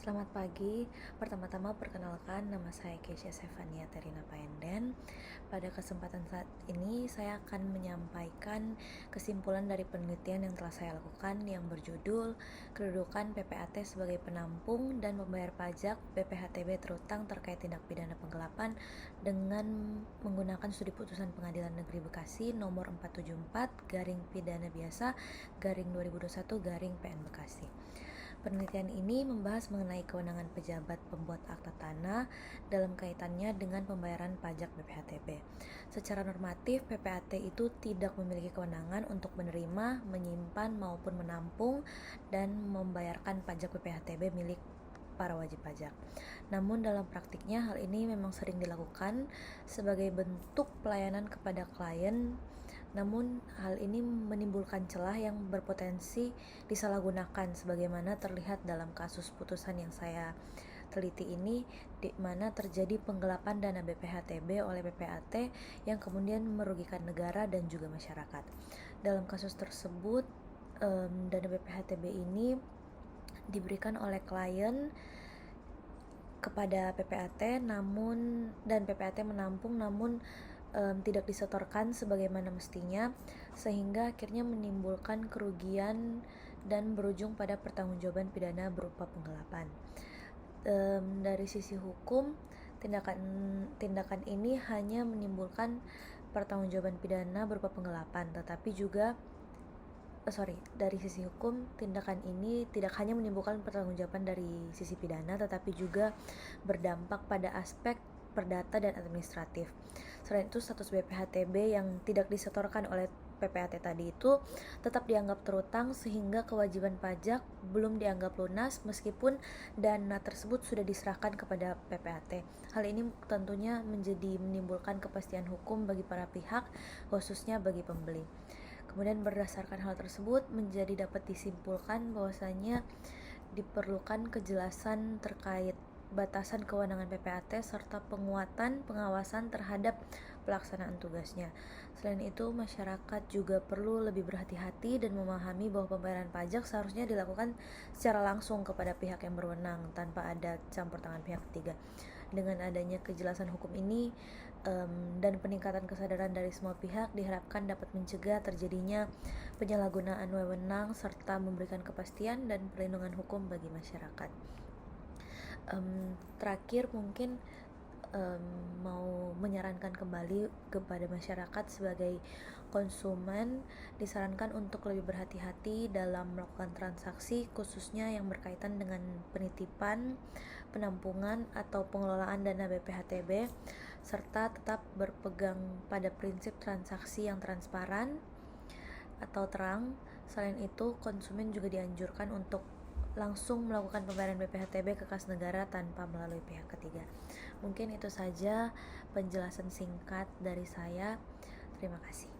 Selamat pagi, pertama-tama perkenalkan nama saya Keisha Stefania Terina Paenden. Pada kesempatan saat ini saya akan menyampaikan kesimpulan dari penelitian yang telah saya lakukan yang berjudul Kedudukan PPAT sebagai penampung dan pembayar pajak BPHTB terutang terkait tindak pidana penggelapan dengan menggunakan studi putusan Pengadilan Negeri Bekasi nomor 474 garing pidana biasa garing 2021 garing PN Bekasi. Penelitian ini membahas mengenai kewenangan pejabat pembuat akta tanah dalam kaitannya dengan pembayaran pajak BPHTB. Secara normatif, PPAT itu tidak memiliki kewenangan untuk menerima, menyimpan maupun menampung dan membayarkan pajak BPHTB milik para wajib pajak. Namun dalam praktiknya hal ini memang sering dilakukan sebagai bentuk pelayanan kepada klien. Namun hal ini menimbulkan celah yang berpotensi disalahgunakan sebagaimana terlihat dalam kasus putusan yang saya teliti ini, di mana terjadi penggelapan dana BPHTB oleh PPAT yang kemudian merugikan negara dan juga masyarakat. Dalam kasus tersebut, dana BPHTB ini diberikan oleh klien kepada PPAT dan PPAT menampung namun tidak disetorkan sebagaimana mestinya, sehingga akhirnya menimbulkan kerugian dan berujung pada pertanggungjawaban pidana berupa penggelapan. Dari sisi hukum, tindakan ini hanya menimbulkan pertanggungjawaban pidana berupa penggelapan, tetapi juga dari sisi hukum, tindakan ini tidak hanya menimbulkan pertanggungjawaban dari sisi pidana, tetapi juga berdampak pada aspek perdata dan administratif. Selain itu, status BPHTB yang tidak disetorkan oleh PPAT tadi itu tetap dianggap terutang sehingga kewajiban pajak belum dianggap lunas meskipun dana tersebut sudah diserahkan kepada PPAT. Hal ini tentunya menimbulkan kepastian hukum bagi para pihak, khususnya bagi pembeli. Kemudian berdasarkan hal tersebut menjadi dapat disimpulkan bahwasanya diperlukan kejelasan terkait batasan kewenangan PPAT serta penguatan pengawasan terhadap pelaksanaan tugasnya. Selain itu, masyarakat juga perlu lebih berhati-hati dan memahami bahwa pembayaran pajak seharusnya dilakukan secara langsung kepada pihak yang berwenang tanpa ada campur tangan pihak ketiga. Dengan adanya kejelasan hukum ini dan peningkatan kesadaran dari semua pihak diharapkan dapat mencegah terjadinya penyalahgunaan wewenang serta memberikan kepastian dan perlindungan hukum bagi masyarakat. Terakhir mungkin mau menyarankan kembali kepada masyarakat sebagai konsumen, disarankan untuk lebih berhati-hati dalam melakukan transaksi khususnya yang berkaitan dengan penitipan, penampungan atau pengelolaan dana BPHTB serta tetap berpegang pada prinsip transaksi yang transparan atau terang. Selain itu, konsumen juga dianjurkan untuk langsung melakukan pembayaran BPHTB ke kas negara tanpa melalui pihak ketiga. Mungkin itu saja penjelasan singkat dari saya. Terima kasih.